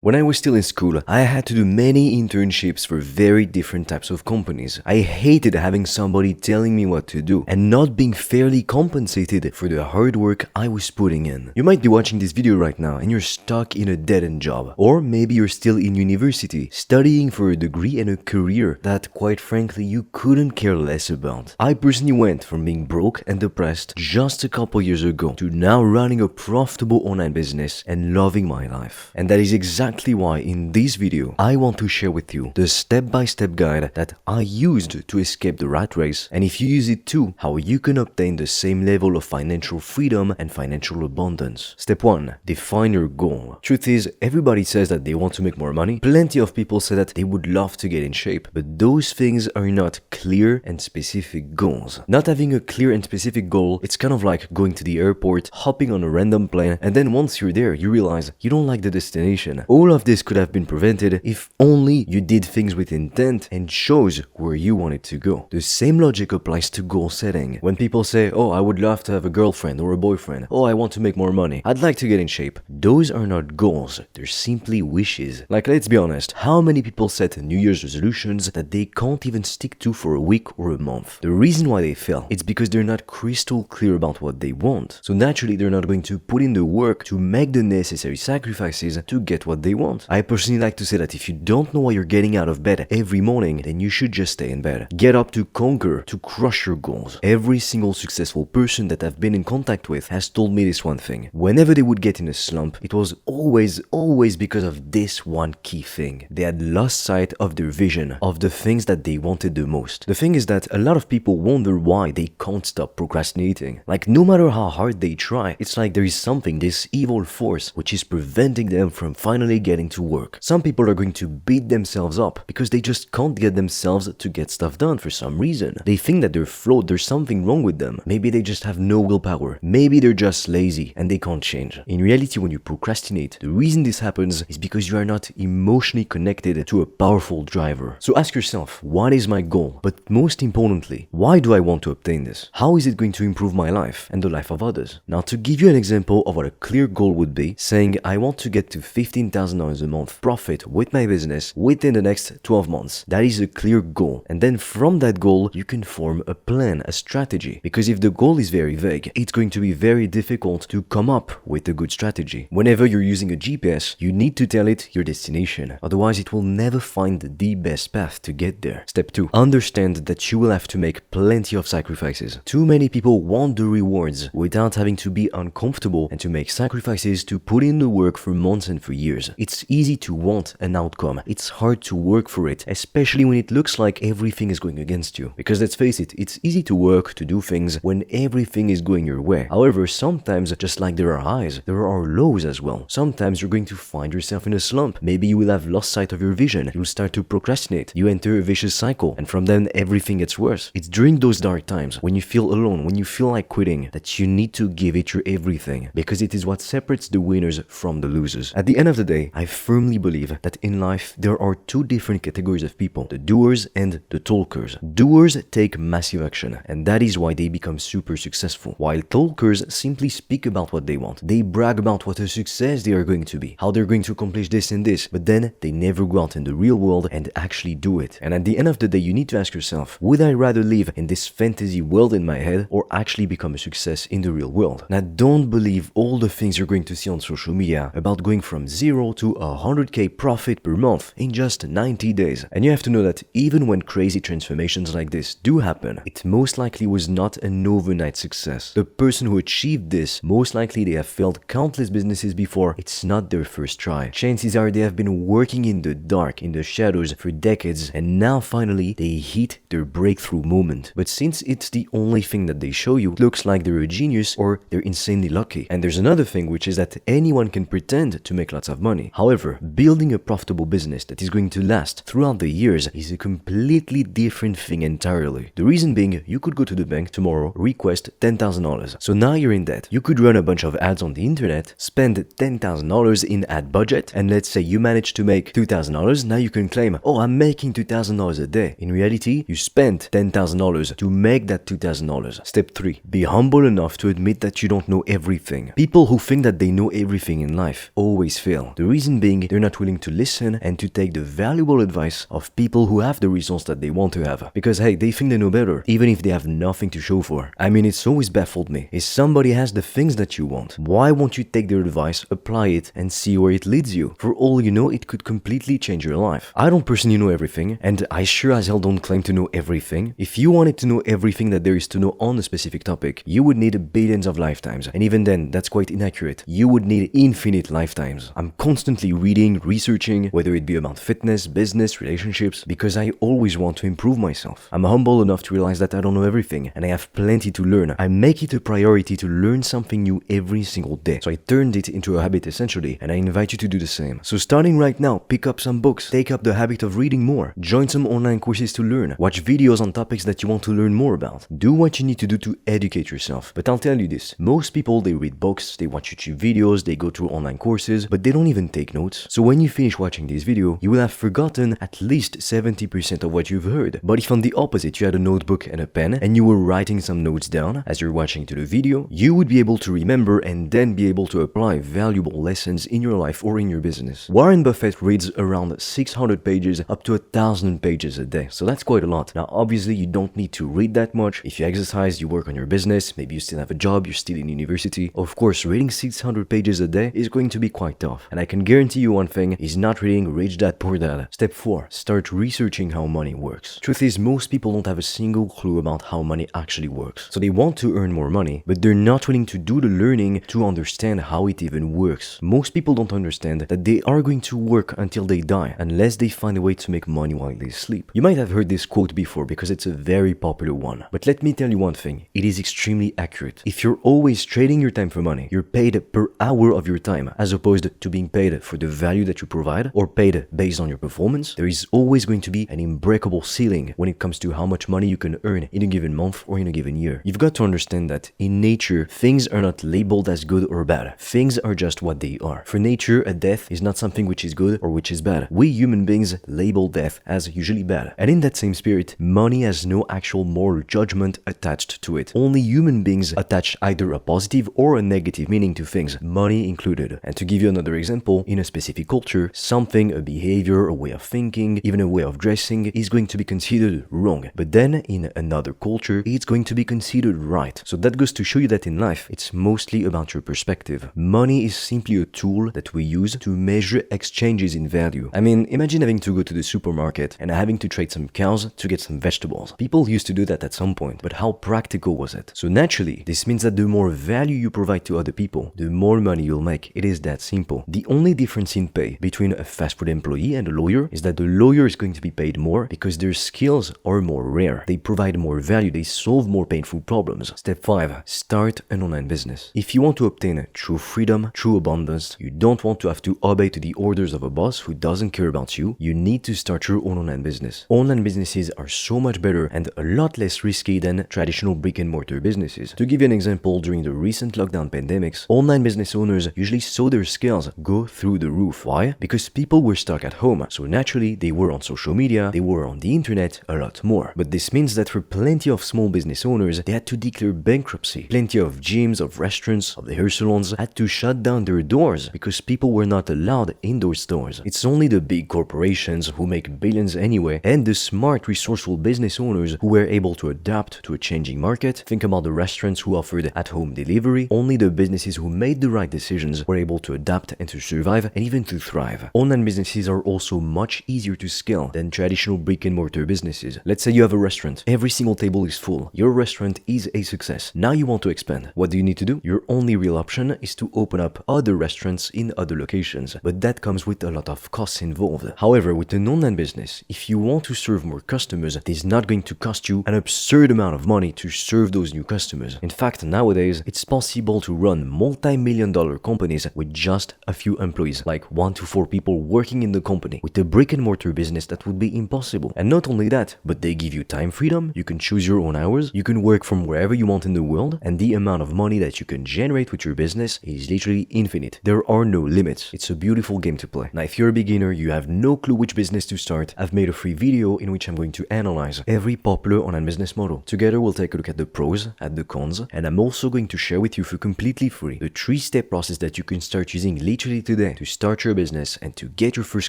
When I was still in school, I had to do many internships for very different types of companies. I hated having somebody telling me what to do and not being fairly compensated for the hard work I was putting in. You might be watching this video right now and you're stuck in a dead-end job. Or maybe you're still in university, studying for a degree and a career that, quite frankly, you couldn't care less about. I personally went from being broke and depressed just a couple years ago to now running a profitable online business and loving my life. And that is exactly why in this video I want to share with you the step-by-step guide that I used to escape the rat race, and if you use it too, how you can obtain the same level of financial freedom and financial abundance. Step 1. Define your goal. Truth is, everybody says that they want to make more money. Plenty of people say that they would love to get in shape, but those things are not clear and specific goals. Not having a clear and specific goal, it's kind of like going to the airport, hopping on a random plane, and then once you're there, you realize you don't like the destination. All of this could have been prevented if only you did things with intent and chose where you wanted to go. The same logic applies to goal setting. When people say, oh, I would love to have a girlfriend or a boyfriend, oh, I want to make more money, I'd like to get in shape, those are not goals, they're simply wishes. Like, let's be honest, how many people set New Year's resolutions that they can't even stick to for a week or a month? The reason why they fail, it's because they're not crystal clear about what they want. So naturally, they're not going to put in the work to make the necessary sacrifices to get what they want. I personally like to say that if you don't know why you're getting out of bed every morning, then you should just stay in bed. Get up to conquer, to crush your goals. Every single successful person that I've been in contact with has told me this one thing. Whenever they would get in a slump, it was always because of this one key thing. They had lost sight of their vision, of the things that they wanted the most. The thing is that a lot of people wonder why they can't stop procrastinating. Like, no matter how hard they try, it's like there is something, this evil force, which is preventing them from finally getting to work. Some people are going to beat themselves up because they just can't get themselves to get stuff done for some reason. They think that they're flawed, there's something wrong with them. Maybe they just have no willpower. Maybe they're just lazy and they can't change. In reality, when you procrastinate, the reason this happens is because you are not emotionally connected to a powerful driver. So ask yourself, what is my goal? But most importantly, why do I want to obtain this? How is it going to improve my life and the life of others? Now, to give you an example of what a clear goal would be, saying I want to get to $15,000 a month profit with my business within the next 12 months. That is a clear goal. And then from that goal, you can form a plan, a strategy. Because if the goal is very vague, it's going to be very difficult to come up with a good strategy. Whenever you're using a GPS, you need to tell it your destination. Otherwise, it will never find the best path to get there. Step 2. Understand that you will have to make plenty of sacrifices. Too many people want the rewards without having to be uncomfortable and to make sacrifices to put in the work for months and for years. It's easy to want an outcome. It's hard to work for it, especially when it looks like everything is going against you. Because let's face it, it's easy to work, to do things when everything is going your way. However, sometimes, just like there are highs, there are lows as well. Sometimes you're going to find yourself in a slump. Maybe you will have lost sight of your vision. You'll start to procrastinate. You enter a vicious cycle, and from then everything gets worse. It's during those dark times, when you feel alone, when you feel like quitting, that you need to give it your everything, because it is what separates the winners from the losers. At the end of the day, I firmly believe that in life there are two different categories of people, the doers and the talkers. Doers take massive action, and that is why they become super successful, while talkers simply speak about what they want. They brag about what a success they are going to be, how they're going to accomplish this and this, but then they never go out in the real world and actually do it. And at the end of the day, you need to ask yourself, would I rather live in this fantasy world in my head or actually become a success in the real world? Now, don't believe all the things you're going to see on social media about going from 0 to 100k profit per month in just 90 days. And you have to know that even when crazy transformations like this do happen, it most likely was not an overnight success. The person who achieved this, most likely they have failed countless businesses before. It's not their first try. Chances are they have been working in the dark, in the shadows for decades, and now finally they hit their breakthrough moment. But since it's the only thing that they show you, it looks like they're a genius or they're insanely lucky. And there's another thing, which is that anyone can pretend to make lots of money. However, building a profitable business that is going to last throughout the years is a completely different thing entirely. The reason being, you could go to the bank tomorrow, request $10,000. So now you're in debt. You could run a bunch of ads on the internet, spend $10,000 in ad budget, and let's say you manage to make $2,000. Now you can claim, oh, I'm making $2,000 a day. In reality, you spent $10,000 to make that $2,000. Step 3. Be humble enough to admit that you don't know everything. People who think that they know everything in life always fail. The reason being, they're not willing to listen and to take the valuable advice of people who have the results that they want to have. Because hey, they think they know better, even if they have nothing to show for. I mean, it's always baffled me. If somebody has the things that you want, why won't you take their advice, apply it, and see where it leads you? For all you know, it could completely change your life. I don't personally know everything, and I sure as hell don't claim to know everything. If you wanted to know everything that there is to know on a specific topic, you would need billions of lifetimes. And even then, that's quite inaccurate. You would need infinite lifetimes. I'm constantly reading, researching, whether it be about fitness, business, relationships, because I always want to improve myself. I'm humble enough to realize that I don't know everything, and I have plenty to learn. I make it a priority to learn something new every single day. So I turned it into a habit essentially, and I invite you to do the same. So starting right now, pick up some books, take up the habit of reading more, join some online courses to learn, watch videos on topics that you want to learn more about. Do what you need to do to educate yourself. But I'll tell you this, most people, they read books, they watch YouTube videos, they go through online courses, but they don't even take notes. So when you finish watching this video, you will have forgotten at least 70% of what you've heard. But if on the opposite you had a notebook and a pen, and you were writing some notes down as you're watching to the video, you would be able to remember and then be able to apply valuable lessons in your life or in your business. Warren Buffett reads around 600 pages up to 1,000 pages a day, so that's quite a lot. Now obviously you don't need to read that much. If you exercise, you work on your business, maybe you still have a job, you're still in university, of course reading 600 pages a day is going to be quite tough. And I can guarantee you one thing, is not reading Rich Dad Poor Dad. Step 4. Start researching how money works. Truth is, most people don't have a single clue about how money actually works. So they want to earn more money, but they're not willing to do the learning to understand how it even works. Most people don't understand that they are going to work until they die, unless they find a way to make money while they sleep. You might have heard this quote before because it's a very popular one. But let me tell you one thing, it is extremely accurate. If you're always trading your time for money, you're paid per hour of your time, as opposed to being paid for the value that you provide or paid based on your performance. There is always going to be an unbreakable ceiling when it comes to how much money you can earn in a given month or in a given year. You've got to understand that in nature, things are not labeled as good or bad. Things are just what they are. For nature, a death is not something which is good or which is bad. We human beings label death as usually bad. And in that same spirit, money has no actual moral judgment attached to it. Only human beings attach either a positive or a negative meaning to things, money included. And to give you another example, in a specific culture, something, a behavior, a way of thinking, even a way of dressing is going to be considered wrong. But then in another culture, it's going to be considered right. So that goes to show you that in life, it's mostly about your perspective. Money is simply a tool that we use to measure exchanges in value. I mean, imagine having to go to the supermarket and having to trade some cows to get some vegetables. People used to do that at some point, but how practical was it? So naturally, this means that the more value you provide to other people, the more money you'll make. It is that simple. The only difference in pay between a fast food employee and a lawyer is that the lawyer is going to be paid more because their skills are more rare. They provide more value, they solve more painful problems. Step 5. Start an online business. If you want to obtain true freedom, true abundance, you don't want to have to obey to the orders of a boss who doesn't care about you, you need to start your own online business. Online businesses are so much better and a lot less risky than traditional brick and mortar businesses. To give you an example, during the recent lockdown pandemics, online business owners usually saw their skills go through the roof. Why? Because people were stuck at home, so naturally they were on social media, they were on the internet a lot more. But this means that for plenty of small business owners, they had to declare bankruptcy. Plenty of gyms, of restaurants, of the hair salons had to shut down their doors because people were not allowed in those stores. It's only the big corporations who make billions anyway, and the smart, resourceful business owners who were able to adapt to a changing market. Think about the restaurants who offered at-home delivery. Only the businesses who made the right decisions were able to adapt and to survive and even to thrive. Online businesses are also much easier to scale than traditional brick and mortar businesses. Let's say you have a restaurant. Every single table is full. Your restaurant is a success. Now you want to expand. What do you need to do? Your only real option is to open up other restaurants in other locations, but that comes with a lot of costs involved. However, with an online business, if you want to serve more customers, it is not going to cost you an absurd amount of money to serve those new customers. In fact, nowadays, it's possible to run multi-million-dollar companies with just a few employees, like 1 to 4 people working in the company. With a brick and mortar business, that would be impossible. And not only that, but they give you time freedom, you can choose your own hours, you can work from wherever you want in the world, and the amount of money that you can generate with your business is literally infinite. There are no limits. It's a beautiful game to play. Now, if you're a beginner, you have no clue which business to start, I've made a free video in which I'm going to analyze every popular online business model. Together, we'll take a look at the pros, at the cons, and I'm also going to share with you for completely free the 3-step process that you can start using literally today today to start your business and to get your first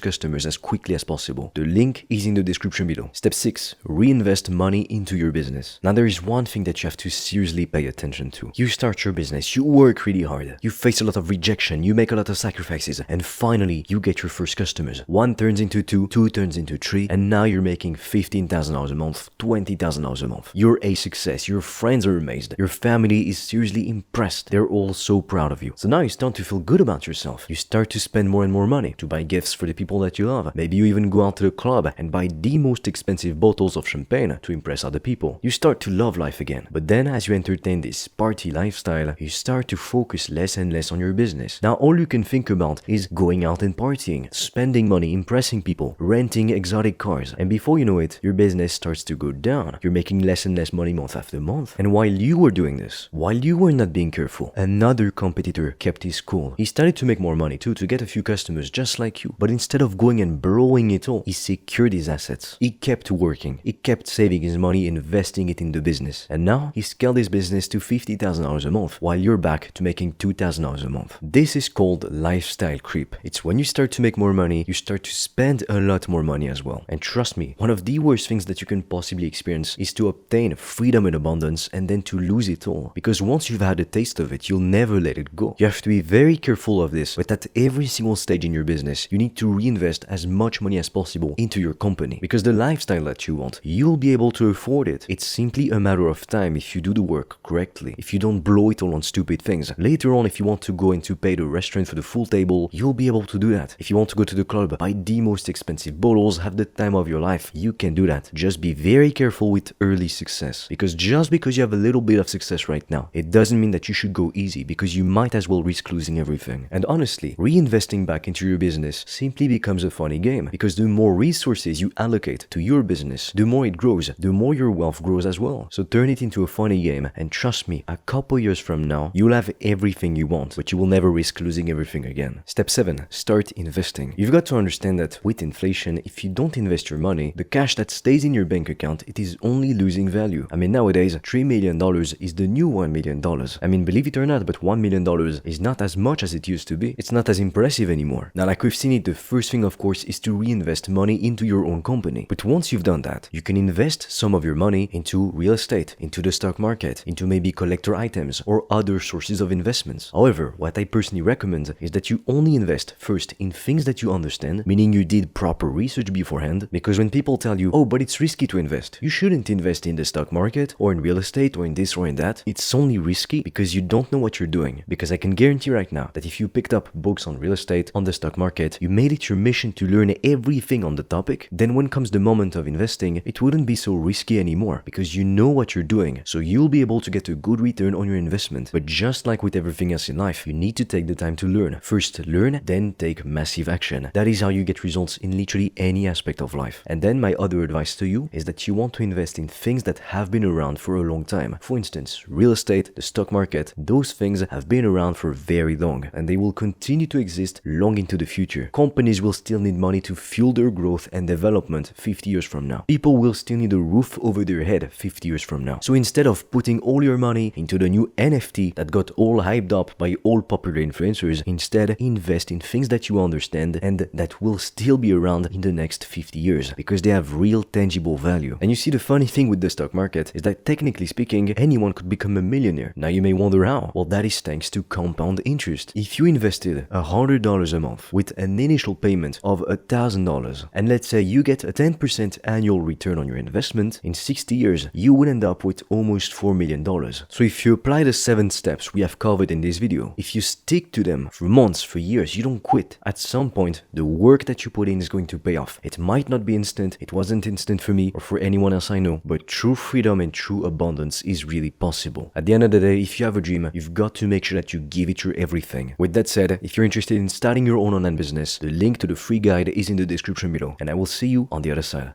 customers as quickly as possible. The link is in the description below. Step 6. Reinvest money into your business. Now there is one thing that you have to seriously pay attention to. You start your business, you work really hard, you face a lot of rejection, you make a lot of sacrifices, and finally you get your first customers. 1 turns into 2, 2 turns into 3, and now you're making $15,000 a month, $20,000 a month. You're a success, your friends are amazed, your family is seriously impressed, they're all so proud of you. So now you start to feel good about yourself. You start to spend more and more money to buy gifts for the people that you love. Maybe you even go out to the club and buy the most expensive bottles of champagne to impress other people. You start to love life again. But then as you entertain this party lifestyle, you start to focus less and less on your business. Now all you can think about is going out and partying, spending money, impressing people, renting exotic cars. And before you know it, your business starts to go down. You're making less and less money month after month. And while you were doing this, while you were not being careful, another competitor kept his cool. He started to make more money too, to get a few customers just like you. But instead of going and blowing it all, he secured his assets. He kept working. He kept saving his money, investing it in the business. And now he scaled his business to $50,000 a month, while you're back to making $2,000 a month. This is called lifestyle creep. It's when you start to make more money, you start to spend a lot more money as well. And trust me, one of the worst things that you can possibly experience is to obtain freedom and abundance and then to lose it all. Because once you've had a taste of it, you'll never let it go. You have to be very careful of this, but at every single stage in your business, you need to reinvest as much money as possible into your company. Because the lifestyle that you want, you'll be able to afford it. It's simply a matter of time if you do the work correctly, if you don't blow it all on stupid things. Later on, if you want to go and to pay the restaurant for the full table, you'll be able to do that. If you want to go to the club, buy the most expensive bottles, have the time of your life, you can do that. Just be very careful with early success. Because just because you have a little bit of success right now, it doesn't mean that you should go easy, because you might as well risk losing everything. And honestly, reinvesting back into your business simply becomes a funny game, because the more resources you allocate to your business, the more it grows, the more your wealth grows as well. So turn it into a funny game, and trust me, a couple years from now, you'll have everything you want, but you will never risk losing everything again. Step 7. Start investing. You've got to understand that with inflation, if you don't invest your money, the cash that stays in your bank account, it is only losing value. I mean, nowadays, $3 million is the new $1 million. I mean, believe it or not, but $1 million is not as much as it used to be. It's not as impressive anymore. Now, like we've seen it, the first thing, of course, is to reinvest money into your own company. But once you've done that, you can invest some of your money into real estate, into the stock market, into maybe collector items or other sources of investments. However, what I personally recommend is that you only invest first in things that you understand, meaning you did proper research beforehand, because when people tell you, oh, but it's risky to invest, you shouldn't invest in the stock market or in real estate or in this or in that. It's only risky because you don't know what you're doing. Because I can guarantee right now that if you picked up books on real estate, on the stock market, you made it your mission to learn everything on the topic, then when comes the moment of investing, it wouldn't be so risky anymore because you know what you're doing. So you'll be able to get a good return on your investment. But just like with everything else in life, you need to take the time to learn. First learn, then take massive action. That is how you get results in literally any aspect of life. And then my other advice to you is that you want to invest in things that have been around for a long time. For instance, real estate, the stock market, those things have been around for very long and they will continue to exist long into the future. Companies will still need money to fuel their growth and development 50 years from now. People will still need a roof over their head 50 years from now. So instead of putting all your money into the new NFT that got all hyped up by all popular influencers, instead invest in things that you understand and that will still be around in the next 50 years because they have real tangible value. And you see, the funny thing with the stock market is that technically speaking, anyone could become a millionaire. Now you may wonder how. Well, that is thanks to compound interest. If you invested $100 a month with an initial payment of $1,000, and let's say you get a 10% annual return on your investment, in 60 years, you would end up with almost $4 million. So if you apply the 7 steps we have covered in this video, if you stick to them for months, for years, you don't quit, at some point, the work that you put in is going to pay off. It might not be instant, it wasn't instant for me or for anyone else I know, but true freedom and true abundance is really possible. At the end of the day, if you have a dream, you've got to make sure that you give it your everything. With that said, if you're interested in starting your own online business, the link to the free guide is in the description below, and I will see you on the other side.